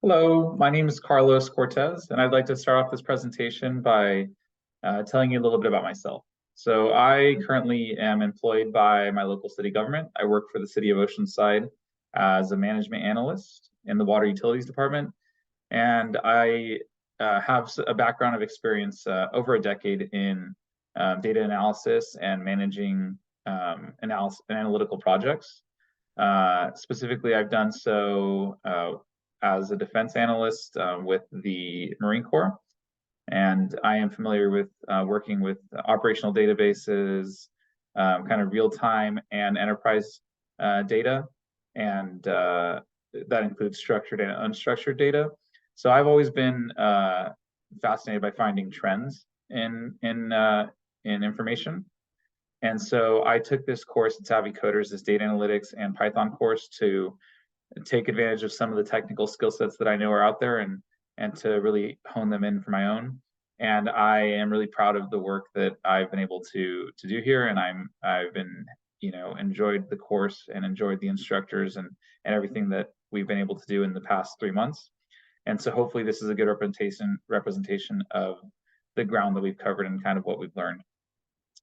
Hello, my name is Carlos Cortez, and I'd like to start off this presentation by telling you a little bit about myself. So I currently am employed by my local city government. I work for the city of Oceanside as a management analyst in the water utilities department, and I have a background of experience over a decade in data analysis and managing analytical projects. Specifically, I've done so as a defense analyst with the Marine Corps, and I am familiar with working with operational databases, kind of real-time and enterprise data, and that includes structured and unstructured data. So I've always been fascinated by finding trends in information. And so I took this course at Savvy Coders, this data analytics and Python course, to take advantage of some of the technical skill sets that I know are out there and to really hone them in for my own. And I am really proud of the work that I've been able to do here. And I've been, enjoyed the course and enjoyed the instructors and everything that we've been able to do in the past 3 months. And so hopefully this is a good representation of the ground that we've covered and kind of what we've learned.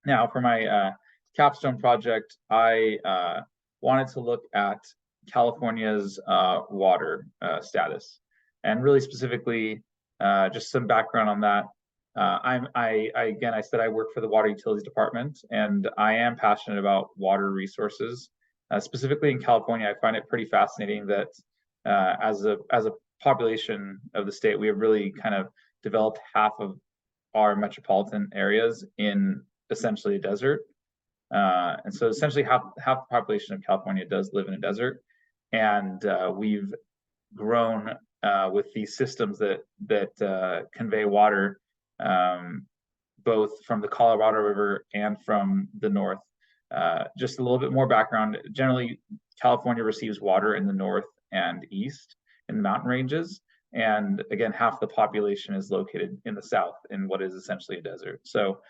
Now, for my capstone project, I wanted to look at California's water status, and really specifically, just some background on that. I said I work for the water utilities department, and I am passionate about water resources. Specifically in California, I find it pretty fascinating that as a population of the state, we have really kind of developed half of our metropolitan areas in essentially a desert. And so essentially half the population of California does live in a desert. And we've grown with these systems that convey water both from the Colorado River and from the north. Just a little bit more background. Generally, California receives water in the north and east in the mountain ranges. And again, half the population is located in the south in what is essentially a desert. So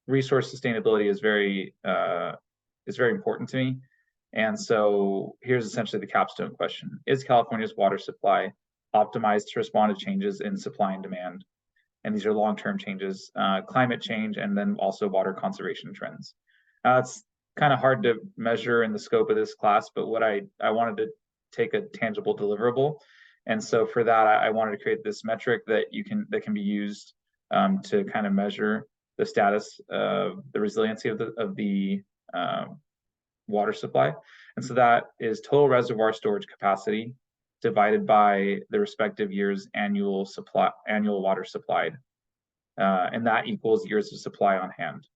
resource sustainability is very important to me. And so here's essentially the capstone question. Is California's water supply optimized to respond to changes in supply and demand? And these are long-term changes, climate change, and then also water conservation trends. It's kind of hard to measure in the scope of this class, but what I wanted to take a tangible deliverable. And so for that, I wanted to create this metric that can be used to kind of measure the status of the resiliency of the water supply. And so that is total reservoir storage capacity divided by the respective year's annual water supplied. And that equals years of supply on hand.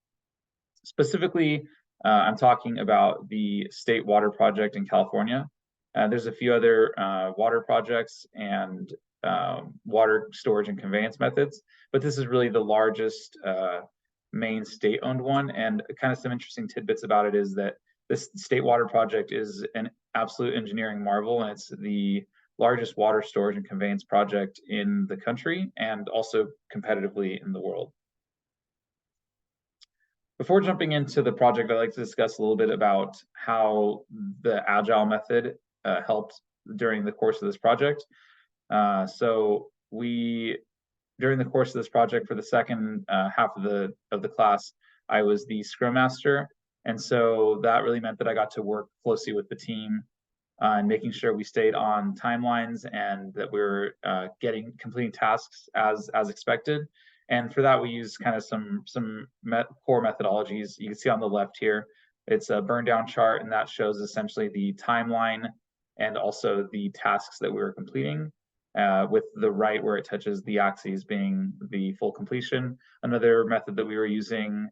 Specifically, I'm talking about the state water project in California. There's a few other water projects and water storage and conveyance methods, but this is really the largest main state-owned one. And kind of some interesting tidbits about it is that this state water project is an absolute engineering marvel, and it's the largest water storage and conveyance project in the country and also competitively in the world. Before jumping into the project, I'd like to discuss a little bit about how the Agile method helped during the course of this project. During the course of this project, for the second half of the class, I was the Scrum Master, and so that really meant that I got to work closely with the team and making sure we stayed on timelines and that we were completing tasks as expected. And for that, we used kind of some core methodologies. You can see on the left here, it's a burn down chart, and that shows essentially the timeline and also the tasks that we were completing, with the right where it touches the axes being the full completion. Another method that we were using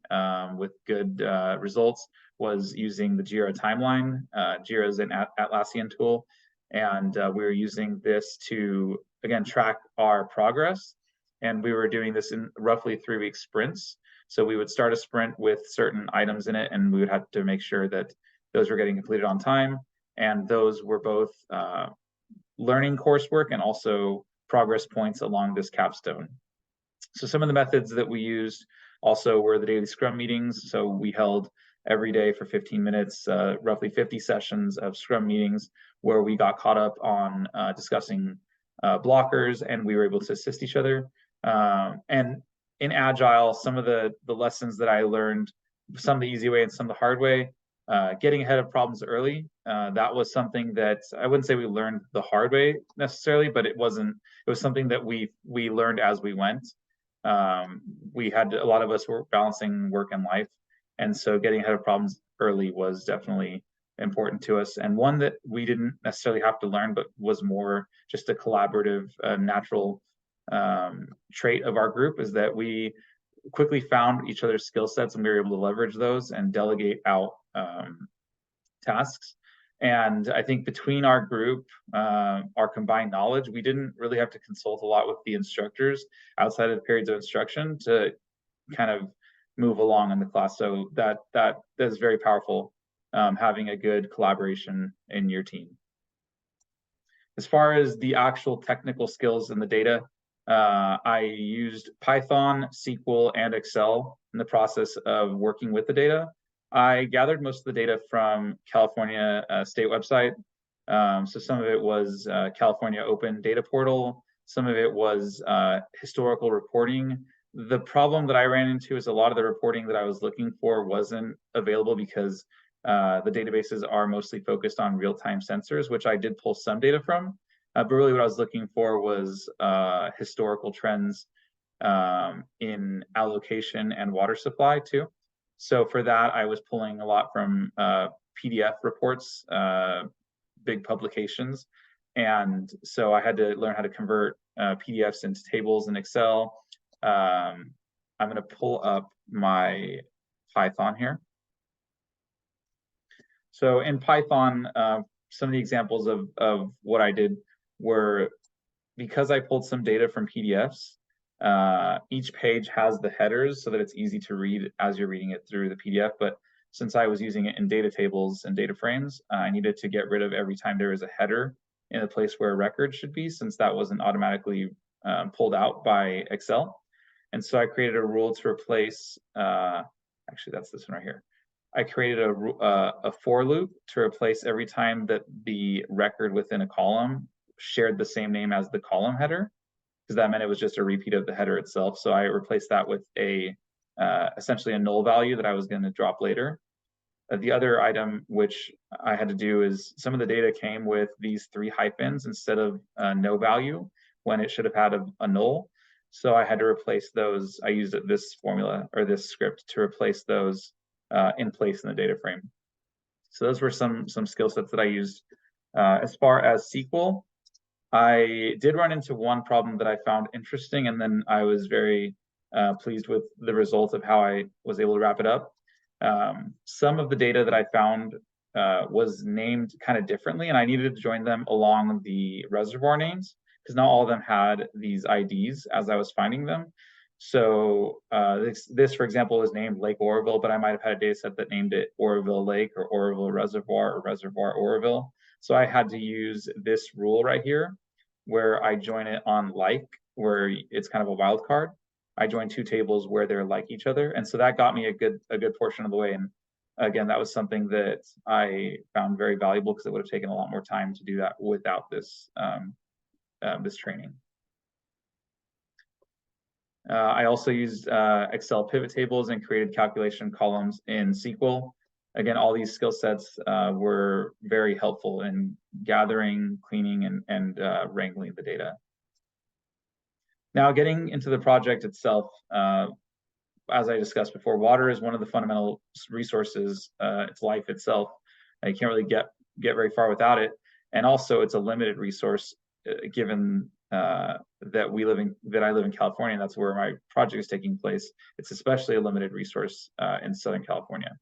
with good results was using the Jira timeline. Jira is an Atlassian tool, and we were using this to, again, track our progress. And we were doing this in roughly 3-week sprints. So we would start a sprint with certain items in it, and we would have to make sure that those were getting completed on time. And those were both learning coursework and also progress points along this capstone. So some of the methods that we used also were the daily Scrum meetings. So we held every day for 15 minutes, roughly 50 sessions of Scrum meetings where we got caught up on discussing blockers, and we were able to assist each other. And in Agile, some of the lessons that I learned, some the easy way and some the hard way, getting ahead of problems early. That was something that I wouldn't say we learned the hard way necessarily, but it was something that we learned as we went. We had a lot of us were balancing work and life, and so getting ahead of problems early was definitely important to us, and one that we didn't necessarily have to learn, but was more just a collaborative, natural trait of our group, is that we quickly found each other's skill sets, and we were able to leverage those and delegate out tasks. And I think between our group, our combined knowledge, we didn't really have to consult a lot with the instructors outside of periods of instruction to kind of move along in the class. So that is very powerful, having a good collaboration in your team. As far as the actual technical skills in the data, I used Python, SQL, and Excel in the process of working with the data. I gathered most of the data from California state website. So some of it was California Open Data Portal. Some of it was historical reporting. The problem that I ran into is a lot of the reporting that I was looking for wasn't available because the databases are mostly focused on real-time sensors, which I did pull some data from. But really what I was looking for was historical trends in allocation and water supply too. So for that, I was pulling a lot from PDF reports, big publications. And so I had to learn how to convert PDFs into tables in Excel. I'm going to pull up my Python here. So in Python, some of the examples of what I did were, because I pulled some data from PDFs, each page has the headers so that it's easy to read as you're reading it through the PDF. But since I was using it in data tables and data frames, I needed to get rid of every time there was a header in a place where a record should be, since that wasn't automatically pulled out by Excel. And so I created a rule to replace, actually that's this one right here. I created a for loop to replace every time that the record within a column shared the same name as the column header, because that meant it was just a repeat of the header itself. So I replaced that with a essentially a null value that I was going to drop later. The other item which I had to do is, some of the data came with these 3 hyphens instead of no value when it should have had a null. So I had to replace those. I used this formula or this script to replace those in place in the data frame. So those were some skill sets that I used. As far as SQL, I did run into one problem that I found interesting, and then I was very pleased with the result of how I was able to wrap it up. Some of the data that I found was named kind of differently, and I needed to join them along the reservoir names, because not all of them had these IDs as I was finding them. So this, for example, is named Lake Oroville, but I might have had a data set that named it Oroville Lake or Oroville Reservoir or Reservoir Oroville. So I had to use this rule right here, where I join it on like, where it's kind of a wild card. I join 2 tables where they're like each other, and so that got me a good portion of the way. And again, that was something that I found very valuable, because it would have taken a lot more time to do that without this this training. I also used Excel pivot tables and created calculation columns in SQL. Again, all these skill sets were very helpful in gathering, cleaning, and wrangling the data. Now, getting into the project itself, as I discussed before, water is one of the fundamental resources. It's life itself. You can't really get very far without it. And also, it's a limited resource, given that I live in California, and that's where my project is taking place. It's especially a limited resource in Southern California.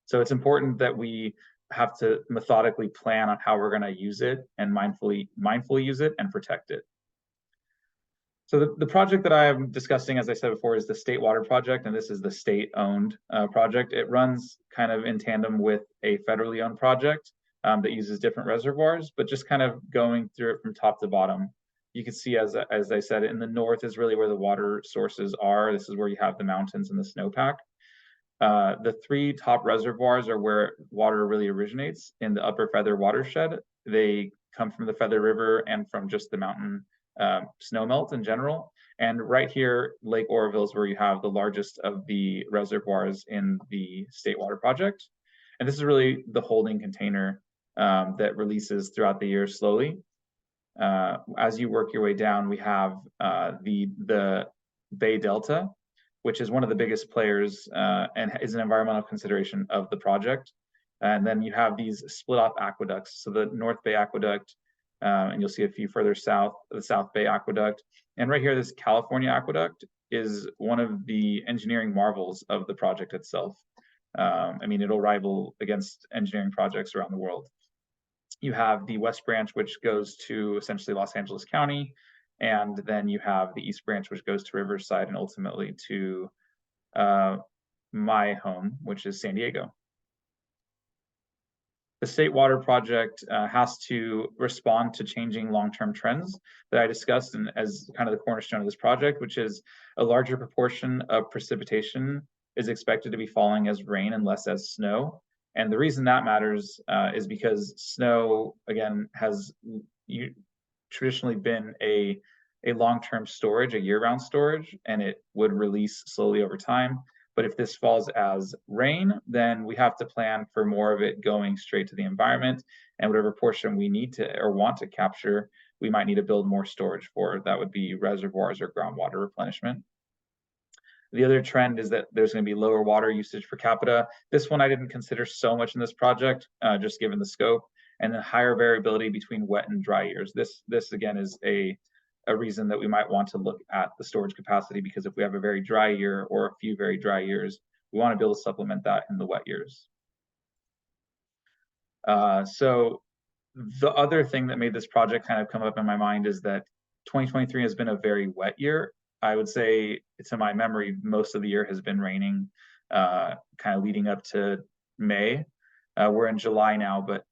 So it's important that we have to methodically plan on how we're going to use it, and mindfully use it and protect it. So the project that I'm discussing, as I said before, is the State Water Project, and this is the state-owned project. It runs kind of in tandem with a federally owned project that uses different reservoirs, but just kind of going through it from top to bottom. You can see, as I said, in the north is really where the water sources are. This is where you have the mountains and the snowpack. The 3 top reservoirs are where water really originates in the Upper Feather watershed. They come from the Feather River and from just the mountain snowmelt in general. And right here, Lake Oroville is where you have the largest of the reservoirs in the State Water Project. And this is really the holding container that releases throughout the year slowly. As you work your way down, we have the Bay Delta, which is one of the biggest players and is an environmental consideration of the project. And then you have these split off aqueducts. So the North Bay Aqueduct, and you'll see a few further south, the South Bay Aqueduct. And right here, this California Aqueduct is one of the engineering marvels of the project itself. I mean, it'll rival against engineering projects around the world. You have the West Branch, which goes to essentially Los Angeles County. And then you have the East Branch, which goes to Riverside and ultimately to my home, which is San Diego. The State Water Project has to respond to changing long-term trends that I discussed and as kind of the cornerstone of this project, which is a larger proportion of precipitation is expected to be falling as rain and less as snow. And the reason that matters is because snow, again, has traditionally been a long-term storage, a year-round storage, and it would release slowly over time. But if this falls as rain, then we have to plan for more of it going straight to the environment, and whatever portion we need to or want to capture, we might need to build more storage for. That would be reservoirs or groundwater replenishment. The other trend is that there's going to be lower water usage per capita. This one I didn't consider so much in this project, just given the scope, and then higher variability between wet and dry years. This again is a reason that we might want to look at the storage capacity, because if we have a very dry year or a few very dry years, we want to be able to supplement that in the wet years. So the other thing that made this project kind of come up in my mind is that 2023 has been a very wet year. I would say, to my memory, most of the year has been raining, kind of leading up to May. We're in July now, but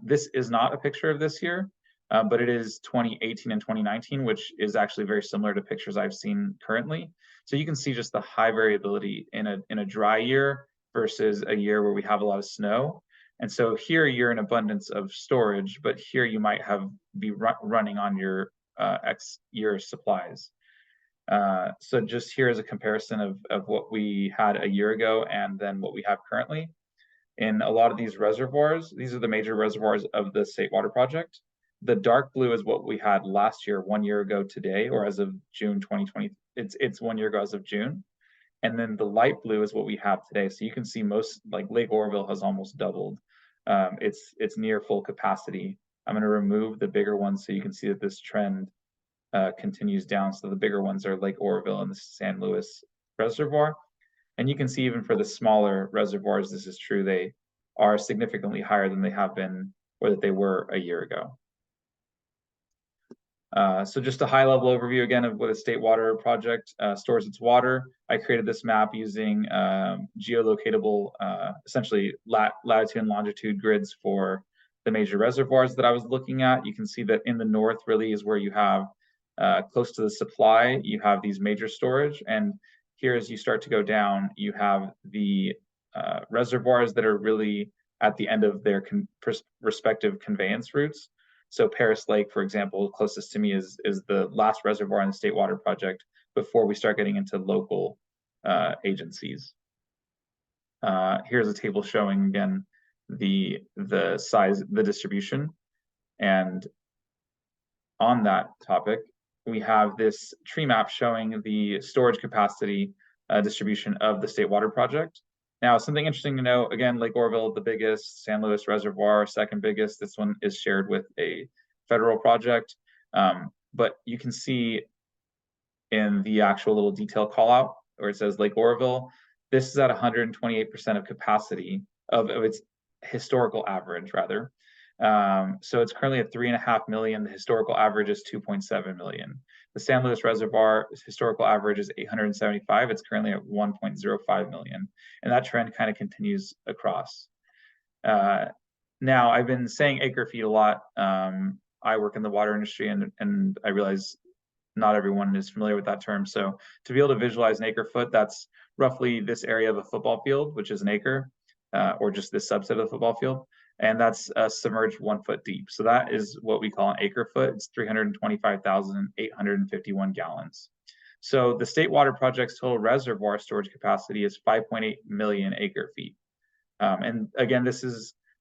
this is not a picture of this year. But it is 2018 and 2019, which is actually very similar to pictures I've seen currently. So you can see just the high variability in a dry year versus a year where we have a lot of snow. And so here you're in abundance of storage, but here you might be running on your X year supplies. So just here is a comparison of what we had a year ago and then what we have currently. In a lot of these reservoirs, these are the major reservoirs of the State Water Project. The dark blue is what we had last year, 1 year ago today, or as of June 2020. It's 1 year ago as of June. And then the light blue is what we have today. So you can see most, like Lake Oroville has almost doubled. It's near full capacity. I'm going to remove the bigger ones so you can see that this trend continues down. So the bigger ones are Lake Oroville and the San Luis Reservoir. And you can see even for the smaller reservoirs, this is true. They are significantly higher than they have been or that they were a year ago. So just a high-level overview again of what a State Water Project stores its water. I created this map using geolocatable, essentially latitude and longitude grids for the major reservoirs that I was looking at. You can see that in the north really is where you have close to the supply, you have these major storage. And here as you start to go down, you have the reservoirs that are really at the end of their respective conveyance routes. So Paris Lake, for example, closest to me is the last reservoir in the State Water Project before we start getting into local agencies. Here's a table showing again the size, the distribution. And on that topic, we have this tree map showing the storage capacity distribution of the State Water Project. Now, something interesting to know, again, Lake Oroville, the biggest, San Luis Reservoir, second biggest. This one is shared with a federal project. But you can see in the actual little detail call out where it says Lake Oroville, this is at 128% of capacity of its historical average, rather. So it's currently at 3.5 million. The historical average is 2.7 million. The San Luis Reservoir historical average is 875. It's currently at 1.05 million. And that trend kind of continues across. Now, I've been saying acre feet a lot. I work in the water industry and I realize not everyone is familiar with that term. So to be able to visualize an acre foot, that's roughly this area of a football field, which is an acre, or just this subset of the football field. and that's submerged 1 foot deep. So that is what we call an acre foot. It's 325,851 gallons. So the State Water Project's total reservoir storage capacity is 5.8 million acre feet. And again,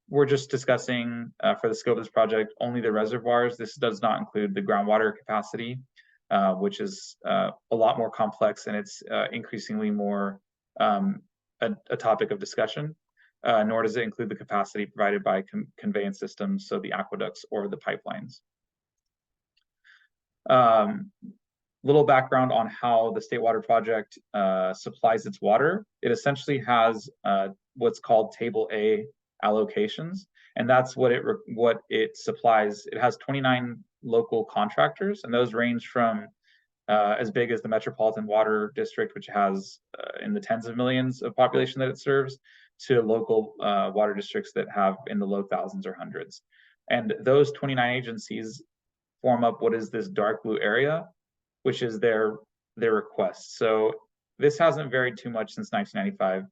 we're just discussing for the scope of this project only the reservoirs. This does not include the groundwater capacity, which is a lot more complex, and it's increasingly more a topic of discussion. Nor does it include the capacity provided by conveyance systems, so the aqueducts or the pipelines. Little background on how the State Water Project supplies its water. It essentially has what's called Table A allocations, and that's what it supplies. It has 29 local contractors, and those range from as big as the Metropolitan Water District, which has in the tens of millions of population that it serves, to local water districts that have in the low thousands or hundreds. And those 29 agencies form up what is this dark blue area, which is their requests. So this hasn't varied too much since 1995.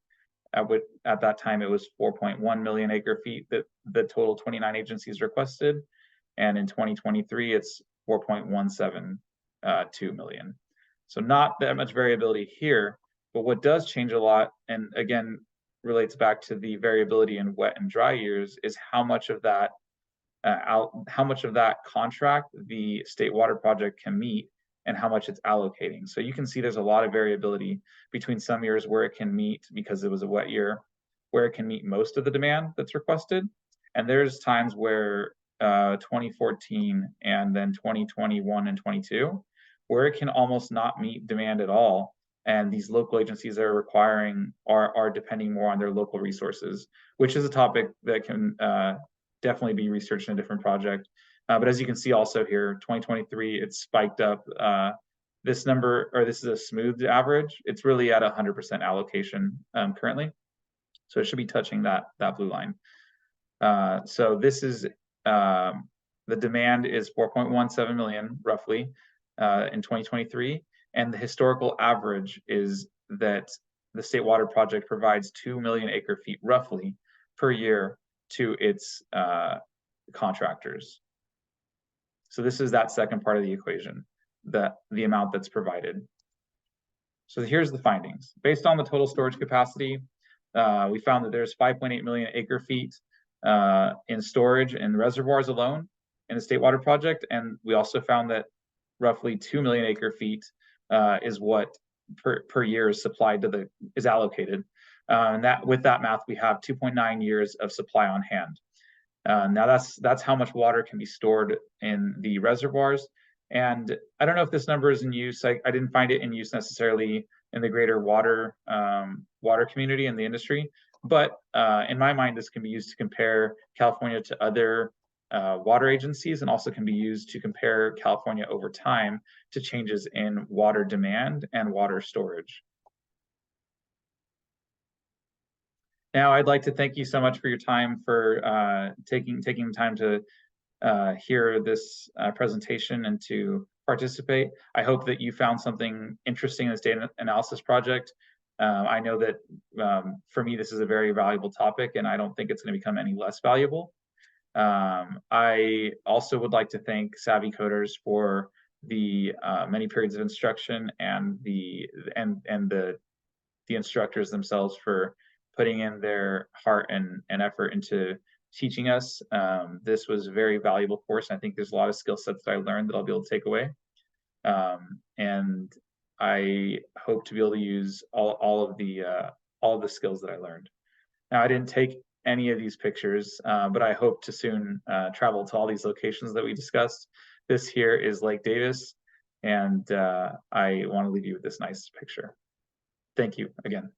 At that time, it was 4.1 million acre feet that the total 29 agencies requested. And in 2023, it's 4.172 million. So not that much variability here, but what does change a lot, and again, relates back to the variability in wet and dry years, is how much of that contract the State Water Project can meet and how much it's allocating. So you can see there's a lot of variability between some years where it can meet, because it was a wet year, where it can meet most of the demand that's requested. And there's times where 2014 and then 2021 and 22, where it can almost not meet demand at all. And these local agencies that are requiring are depending more on their local resources, which is a topic that can definitely be researched in a different project. But as you can see also here, 2023, it's spiked up. This number, or this is a smoothed average. It's really at 100% allocation currently. So it should be touching that blue line. So this is, the demand is 4.17 million roughly in 2023. And the historical average is that the State Water Project provides 2 million acre feet roughly per year to its contractors. So this is that second part of the equation, the amount that's provided. So here's the findings. Based on the total storage capacity, we found that there's 5.8 million acre feet in storage in reservoirs alone in the State Water Project. And we also found that roughly 2 million acre feet is what per year is supplied is allocated. And that with that math, we have 2.9 years of supply on hand. Now that's how much water can be stored in the reservoirs. And I don't know if this number is in use. I didn't find it in use necessarily in the greater water community and the industry. But in my mind, this can be used to compare California to other water agencies, and also can be used to compare California over time to changes in water demand and water storage. Now, I'd like to thank you so much for your time, for taking the time to hear this presentation and to participate. I hope that you found something interesting in this data analysis project. I know that for me, this is a very valuable topic, and I don't think it's going to become any less valuable. I also would like to thank Savvy Coders for the many periods of instruction, and the instructors themselves for putting in their heart and effort into teaching us. This was a very valuable course. I think there's a lot of skill sets that I learned that I'll be able to take away. And I hope to be able to use all of the skills that I learned. Now, I didn't take any of these pictures, but I hope to soon travel to all these locations that we discussed. This here is Lake Davis, and I want to leave you with this nice picture. Thank you again.